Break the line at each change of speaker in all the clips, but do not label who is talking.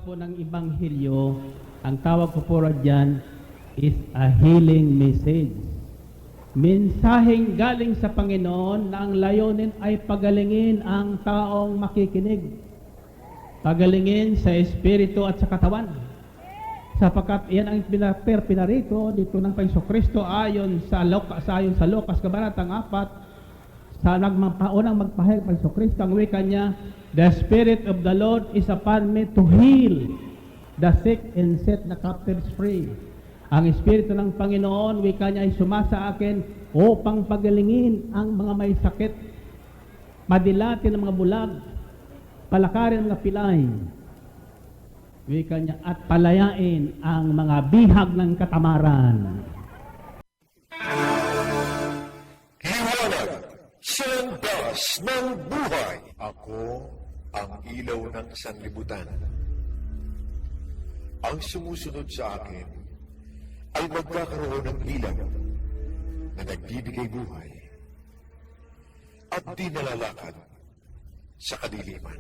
po ng Ibanghilyo, ang tawag ko po dyan is a healing message. Mensaheng galing sa Panginoon na ang layunin ay pagalingin ang taong makikinig. Pagalingin sa espiritu at sa katawan. Sapagkat iyan ang pinarito dito ng Panginoon ayon sa Lucas Kabanatang 4, sa unang magpahayag ng Panginoon ang wika niya, "The Spirit of the Lord is upon me to heal the sick and set the captives free." Ang Espiritu ng Panginoon, wika niya, ay sumasa akin upang pagalingin ang mga may sakit, madilatin ang mga bulag, palakarin ang mga pilay, wika niya, at palayain ang mga bihag ng katamaran.
Liwanag, sandas ng buhay. Ako ang ilaw ng sanlibutan. Ang sumusunod sa akin ay magkakaroon ng ilaw na nagbibigay buhay at di nalalakad sa kadiliman.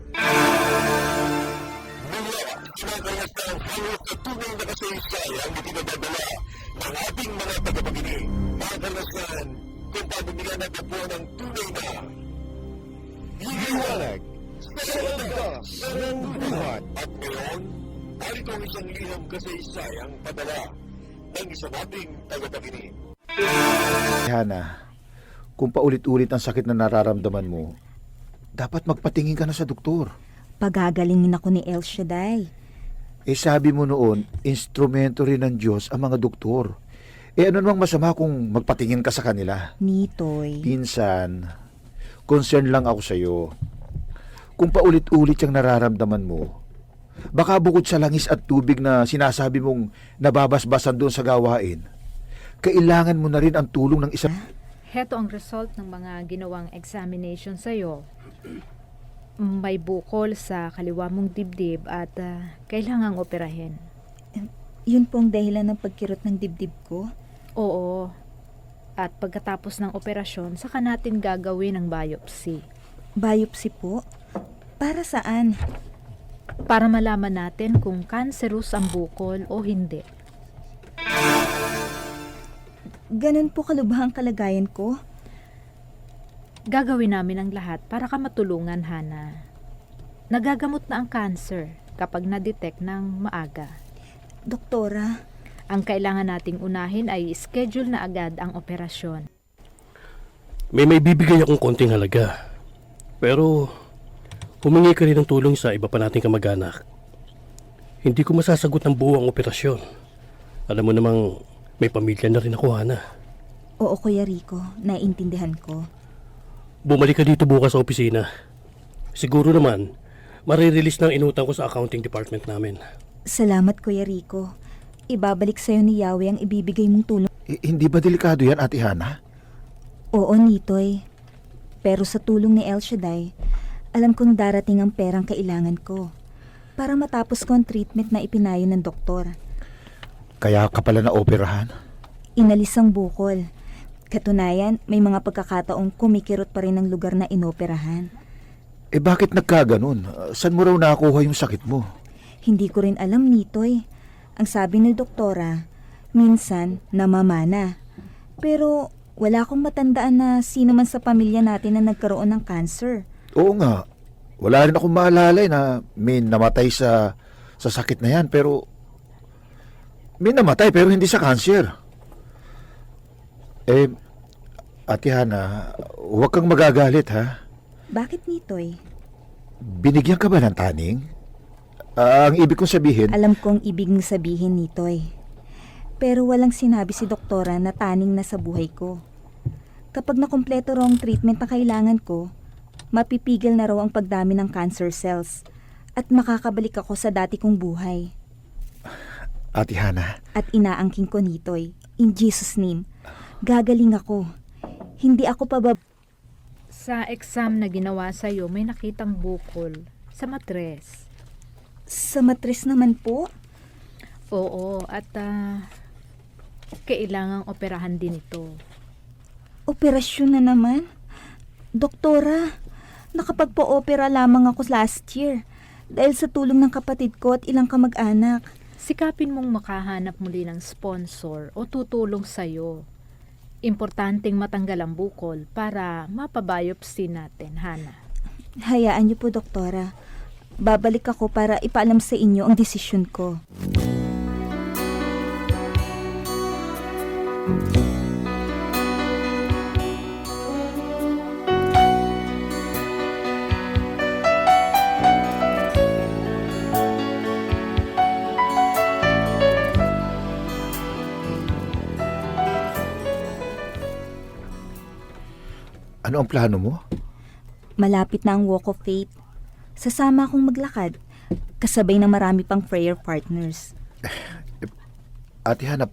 Mula, kinakayat na ang hawak na tunay na kasaysayan na pinadadala ng ating mga tagapakinig. Mga kalasan, kung paano nila natagpuan ang tunay na liwanag sa landas ng buhay. At ngayon, narito ang isang liham kasaysayang padala ng isa nating tagapakinig.
Hana, kung paulit-ulit ang sakit na nararamdaman mo, dapat magpatingin ka na sa doktor.
Pagagalingin ako ni El Shaddai.
Sabi mo noon, instrumento rin ng Diyos ang mga doktor. Ano namang masama kung magpatingin ka sa kanila?
Nitoy.
Pinsan, concern lang ako sa'yo. Kung paulit-ulit yung nararamdaman mo, baka bukod sa langis at tubig na sinasabi mong nababasbasan doon sa gawain, kailangan mo na rin ang tulong ng isang...
Heto ang result ng mga ginawang examination sa'yo. May bukol sa kaliwa mong dibdib at kailangang operahin.
Yun pong dahilan ng pagkirot ng dibdib ko?
Oo. At pagkatapos ng operasyon, saka natin gagawin ang biopsy.
Biopsy po? Para saan?
Para malaman natin kung cancerous ang bukol o hindi.
Ganun po kalubhang kalagayan ko?
Gagawin namin ang lahat para ka matulungan, Hana. Nagagamot na ang cancer kapag na-detect ng maaga.
Doktora,
Ang kailangan nating unahin ay schedule na agad ang operasyon.
May bibigay akong konting halaga. Pero humingi ka rin ng tulong sa iba pa nating kamag-anak. Hindi ko masasagot ng buo ang operasyon. Alam mo namang may pamilya na rin ako, Hana.
Oo, Kuya Rico, naiintindihan ko.
Bumalik ka dito bukas sa opisina. Siguro naman, marirelease ng inutang ko sa accounting department namin.
Salamat, Kuya Rico. Ibabalik sa'yo ni Yahweh ang ibibigay mong tulong.
Hindi ba delikado yan, Ate Hana?
Oo, Nitoy. Pero sa tulong ni El Shaddai, alam kong darating ang perang kailangan ko para matapos ko ang treatment na ipinayo ng doktor.
Kaya ka pala na-operahan?
Inalis ang bukol. Katunayan, may mga pagkakataong kumikirot pa rin ang lugar na inoperahan.
Bakit nagkaganon? Saan mo raw nakuha yung sakit mo?
Hindi ko rin alam, Nitoy. Ang sabi ng doktora, minsan namamana. Pero wala akong matandaan na sino man sa pamilya natin na nagkaroon ng cancer.
Oo nga. Wala rin akong maalala na may namatay sa sakit na yan. Pero may namatay pero hindi sa cancer. Ate Hana, huwag kang magagalit ha.
Bakit, Nitoy?
Binigyan ka ba ng taning? Ang ibig kong sabihin...
Alam kong ibig mong sabihin, Nitoy. Pero walang sinabi si doktora na taning na sa buhay ko. Kapag nakumpleto raw ang treatment na kailangan ko, mapipigil na raw ang pagdami ng cancer cells at makakabalik ako sa dati kong buhay.
Ate Hana...
At inaangking ko, Nitoy, in Jesus' name, gagaling ako. Hindi ako
Sa exam na ginawa sa'yo, may nakitang bukol sa matres.
Sa matres naman po?
Oo, at kailangang operahan din ito.
Operasyon na naman? Doktora, nakapagpa-opera lamang ako last year. dahil sa tulong ng kapatid ko at ilang kamag-anak.
Sikapin mong makahanap muli ng sponsor o tutulong sa'yo. Importanteng matanggal ang bukol para mapabiopsy natin, Hana.
Hayaan niyo po, Doktora. Babalik ako para ipaalam sa inyo ang desisyon ko.
Ano ang plano mo?
Malapit na ang Walk of Faith. Sasama akong maglakad, kasabay ng marami pang prayer partners.
Ate Hana,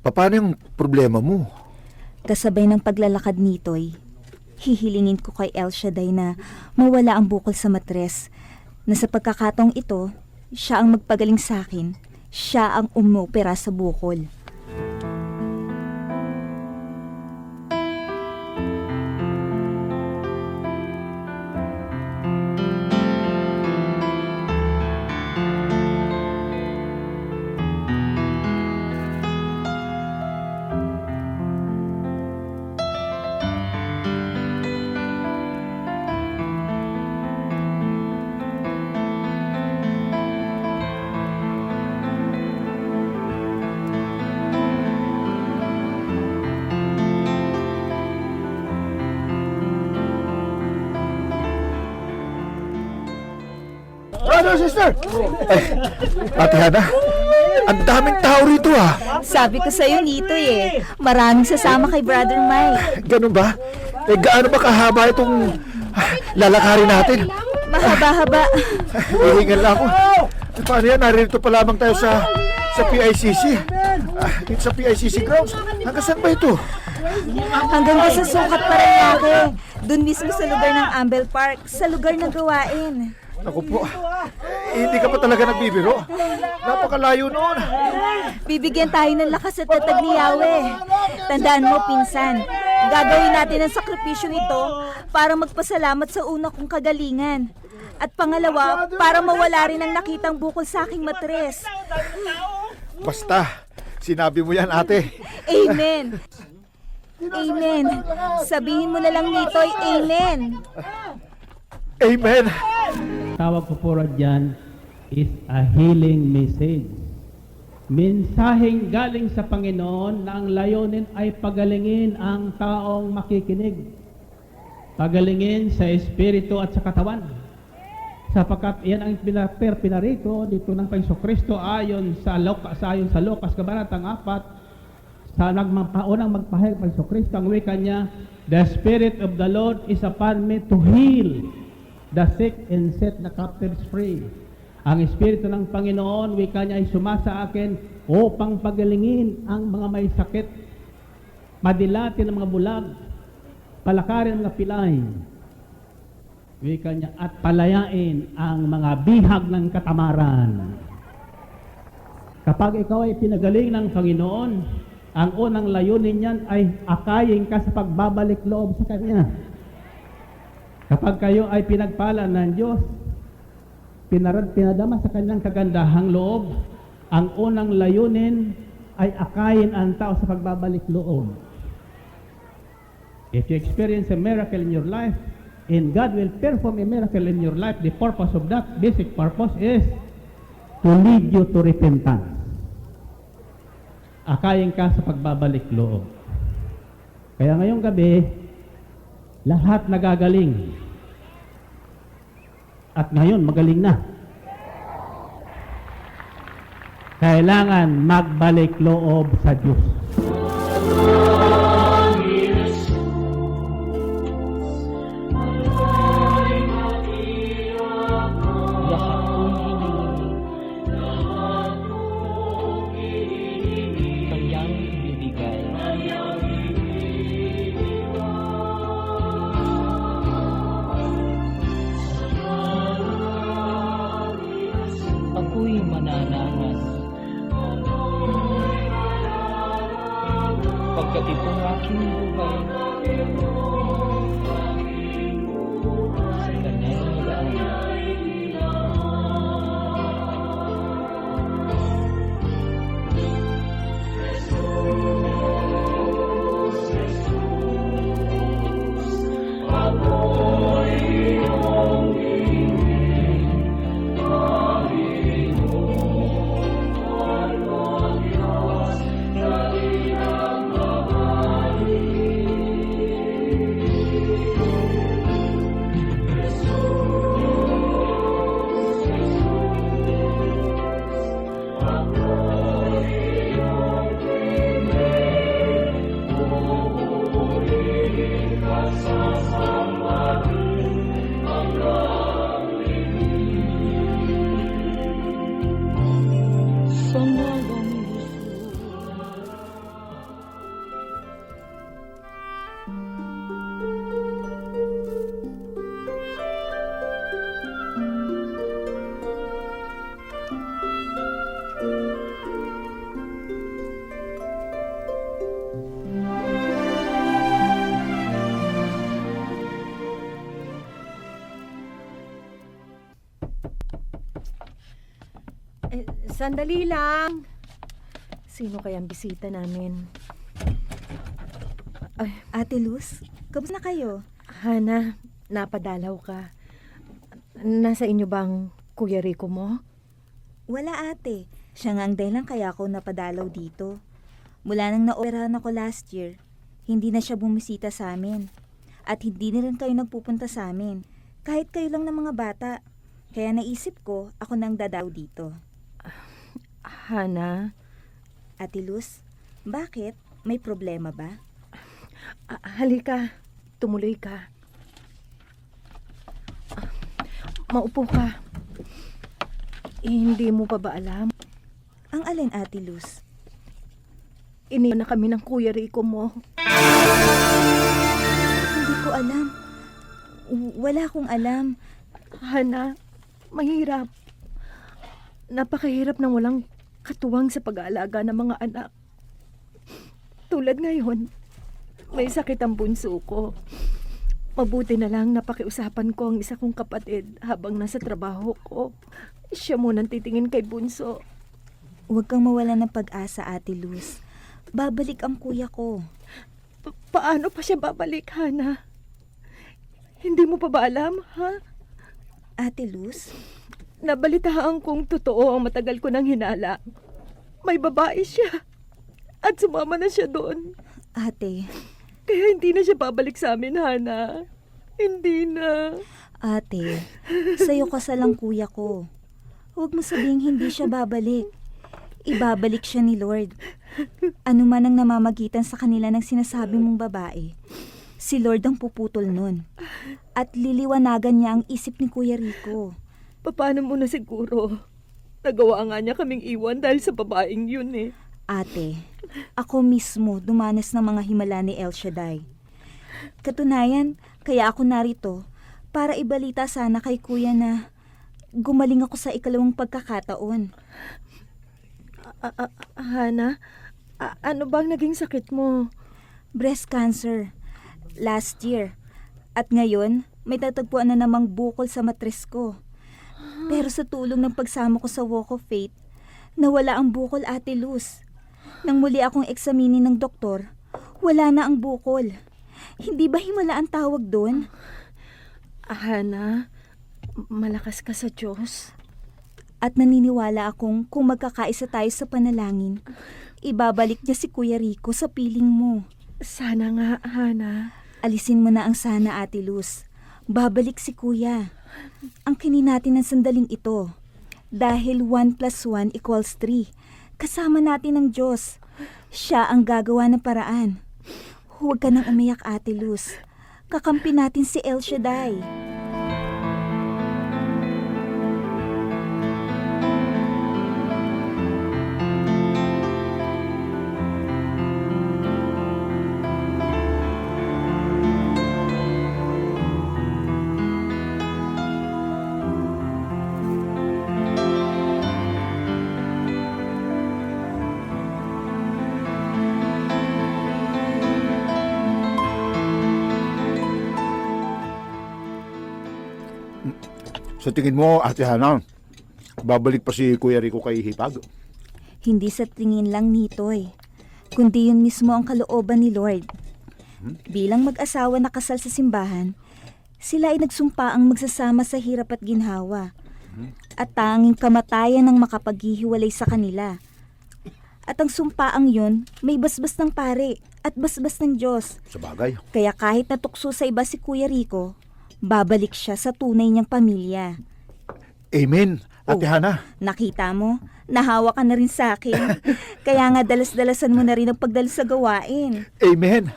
paano yung problema mo?
Kasabay ng paglalakad nito'y, hihilingin ko kay El Shaddai na mawala ang bukol sa matres, na sa pagkakataong ito, siya ang magpagaling sa akin, siya ang umopera sa bukol.
Brother, sister! Ay, Ate Hana, ang daming tao rito ah.
Sabi ko sa'yo nito'y maraming sasama kay Brother Mike.
Ganun ba? Gaano ba kahaba itong lalakarin natin?
Mahaba-haba.
Hihingal lang ako. Paano yan? Naririto pa lamang tayo sa PICC. Dito sa PICC grounds. Hanggang saan ba ito?
Hanggang sa sukat Paranaque. Doon mismo sa lugar ng Ambel Park, sa lugar ng gawain.
Ako po, hindi ka pa talaga nagbibiro. Napakalayo noon.
Bibigyan tayo ng lakas at tatag ni Yahweh. Tandaan mo, pinsan, gagawin natin ang sakripisyong ito para magpasalamat sa una kong kagalingan. At pangalawa, para mawala rin ang nakitang bukol sa aking matres.
Basta, sinabi mo yan, ate.
Amen. Amen. Sabihin mo na lang nito'y amen.
Amen.
Tawag ko po dyan is a healing message. Mensaheng galing sa Panginoon na ang layunin ay pagalingin ang taong makikinig. Pagalingin sa espiritu at sa katawan. Sapagkat iyan ang pinarito dito ng Kristo ayon sa Lucas Kabanatang 4 sa unang magpahayag ng Kristo ang wika niya, "The Spirit of the Lord is upon me to heal the sick and set the captives free." Ang Espiritu ng Panginoon, wika niya, ay sumasa akin upang pagalingin ang mga may sakit, madilatin ang mga bulag, palakarin ang mga pilay, wika niya, at palayain ang mga bihag ng katamaran. Kapag ikaw ay pinagaling ng Panginoon, ang unang layunin niyan ay akayin ka sa pagbabalik loob sa Kanya. Kapag kayo ay pinagpala ng Diyos, pinadama sa Kanyang kagandahang loob, ang unang layunin ay akayin ang tao sa pagbabalik loob. If you experience a miracle in your life, and God will perform a miracle in your life, the purpose of that, basic purpose is to lead you to repentance. Akayin ka sa pagbabalik loob. Kaya ngayong gabi, lahat nagagaling. At ngayon, magaling na. Kailangan magbalik loob sa Diyos.
Kanyang ibibigay. Ako'y manananas. Pagkat itong aking buhay sa kanyang magaan.
Sandali lang. Sino kayang bisita namin?
Ate Luz, kamusta na kayo?
Hana, napadalaw ka. Nasa inyo bang Kuya Rico mo?
Wala ate. Siya nga ang dahilan kaya ako napadalaw dito. Mula nang naoperahan ako last year, hindi na siya bumisita sa amin. At hindi na rin kayo nagpupunta sa amin. Kahit kayo lang ng mga bata. Kaya naisip ko, ako nang dadaw dito.
Hana,
Ate Luz, bakit? May problema ba?
halika. Tumuloy ka. Maupo ka. Hindi mo pa ba alam?
Ang alin, Ate Luz?
Iniwan na kami ng Kuya Rico mo.
Hindi ko alam. Wala akong alam.
Hana, mahirap. Napakahirap ng walang katuwang sa pag-aalaga ng mga anak. Tulad ngayon, may sakit ang bunso ko. Mabuti na lang napakiusapan ko ang isa kong kapatid habang nasa trabaho ko. Siya munang titingin kay bunso.
Huwag kang mawala ng pag-asa, Ate Luz. Babalik ang kuya ko.
Paano pa siya babalik, Hana? Hindi mo pa ba alam, ha?
Ate Luz?
Nabalitaan kong totoo ang matagal ko nang hinala. May babae siya. At sumama na siya doon.
Ate,
Kaya hindi na siya babalik sa amin, Hana. Hindi na.
ate, sa'yo kasal ang kuya ko. Huwag mo sabihing hindi siya babalik. Ibabalik siya ni Lord. Ano man ang namamagitan sa kanila ng sinasabi mong babae, si Lord ang puputol nun. At liliwanagan niya ang isip ni Kuya Rico.
Paano mo na siguro? Nagawa nga niya kaming iwan dahil sa babaeng yun eh.
Ate, ako mismo dumanas ng mga himala ni El Shaddai. Katunayan, kaya ako narito para ibalita sana kay Kuya na gumaling ako sa ikalawang pagkakataon.
Hana, ano bang naging sakit mo?
Breast cancer. Last year. At ngayon, may tatagpuan na namang bukol sa matres ko. Pero sa tulong ng pagsama ko sa Walk of Faith, nawala ang bukol, Ate Luz. Nang muli akong eksaminin ng doktor, wala na ang bukol. Hindi ba himala ang tawag doon?
Hana, malakas ka sa Diyos.
At naniniwala akong kung magkakaisa tayo sa panalangin, ibabalik niya si Kuya Rico sa piling mo.
Sana nga, Hana.
Alisin mo na ang sana, Ate Luz. Babalik si Kuya. Ang kinin natin ng sandaling ito. Dahil 1 + 1 = 3. Kasama natin ang Diyos. Siya ang gagawa ng paraan. Huwag ka nang umiyak, Ate Luz. Kakampi natin si El Shaddai.
Sa tingin mo, Ate Hana, babalik pa si Kuya Rico kay Hipag?
Hindi sa tingin lang nito'y, kundi yun mismo ang kalooban ni Lord. Bilang mag-asawa na kasal sa simbahan, sila ay nagsumpa ang magsasama sa hirap at ginhawa. At tanging kamatayan ang makapaghihiwalay sa kanila. At ang sumpaang yun, may basbas ng pare at basbas ng Diyos.
Sa bagay.
Kaya kahit natukso sa iba si Kuya Rico, babalik siya sa tunay niyang pamilya.
Amen, Ate
Oh.
Hana.
Nakita mo? Nahawa ka na rin sa akin. Kaya nga dalas-dalasan mo na rin ang pagdalo sa gawain.
Amen.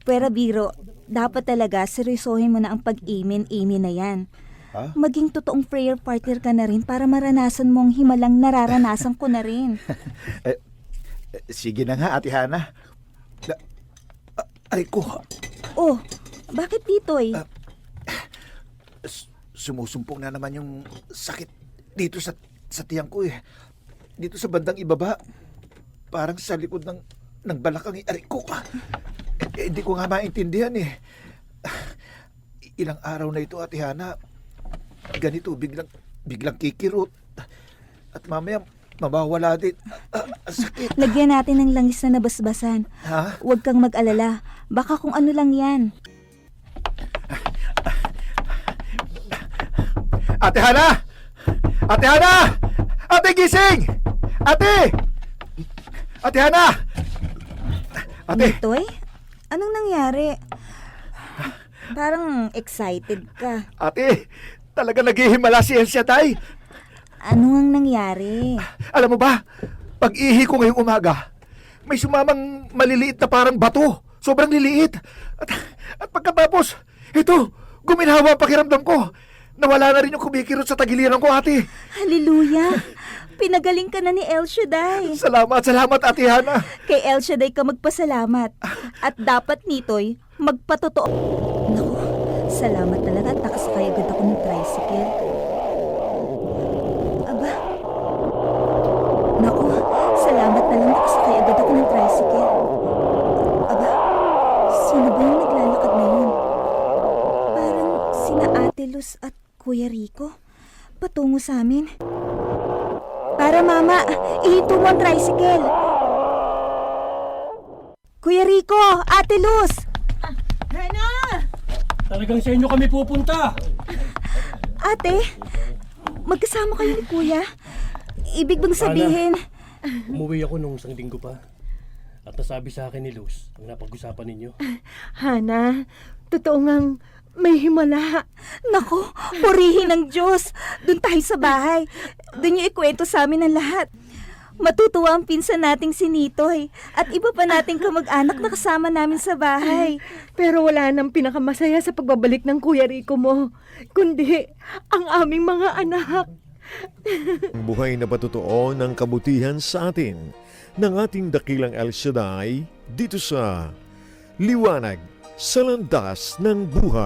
Pero biro, dapat talaga seryosohin mo na ang pag-amen na yan.
Ha?
Maging totoong prayer partner ka na rin para maranasan mo ang himalang nararanasan ko na rin.
Sige na nga, Ate Hana. Aray ko,
Oh, bakit dito'y?
sumusumpong na naman yung sakit dito sa tiyang ko eh. Dito sa bandang ibaba. Parang sa likod ng balakang. Aray ko, hindi ko nga maintindihan eh. Ilang araw na ito, Ate Hana. Ganito, biglang kikirot. At mamaya, mabawala din. Sakit.
Lagyan natin ng langis na nabasbasan.
Ha?
Huwag kang mag-alala. Baka kung ano lang yan.
Ate Hana! Ate Hana! Ate, gising! Ate! Ate Hana! Ate!
Nitoy? Anong nangyari? Parang excited ka.
Ate! Talaga naghihimala si Elsia, tay!
Ano ang nangyari?
Alam mo ba, pag-ihi ko ngayong umaga, may sumamang maliliit na parang bato. Sobrang liliit. At pagkatapos, ito, guminhawa ang pakiramdam ko. Nawala na rin yung kumikirot sa tagiliran ko, ate.
Hallelujah! Pinagaling ka na ni El Shaddai.
Salamat, Ate Hana.
Kay El Shaddai ka magpasalamat. At dapat nito'y magpatotoo. Naku, salamat talaga at nakasakay agad ako ng tricycle. Aba. Naku, salamat na lang nakasakay agad ako ng tricycle. Aba, sino ba yung naglalakad na yun? Parang sina Ate Luz at Kuya Rico. Patungo sa amin. Para mama, ihinto mo ang tricycle. Kuya Rico, Ate Luz!
Talagang sa inyo kami pupunta.
Ate, magkasama kayo ni Kuya. Ibig bang sabihin,
Umuwi ako nung isang linggo pa. At nasabi sa akin ni Luz ang napag-usapan ninyo.
Hana, totoo ngang may himala.
naku, purihin ng Diyos. Doon tayo sa bahay. Doon niyo ikwento sa amin ang lahat. Matutuwa ang pinsan nating si Nitoy at iba pa nating kamag-anak na kasama namin sa bahay.
Pero wala nang pinakamasaya sa pagbabalik ng Kuya Rico mo, kundi ang aming mga anak.
Ang buhay na patotoo ng kabutihan sa atin ng ating dakilang El Shaddai dito sa Liwanag sa Landas ng Buhay.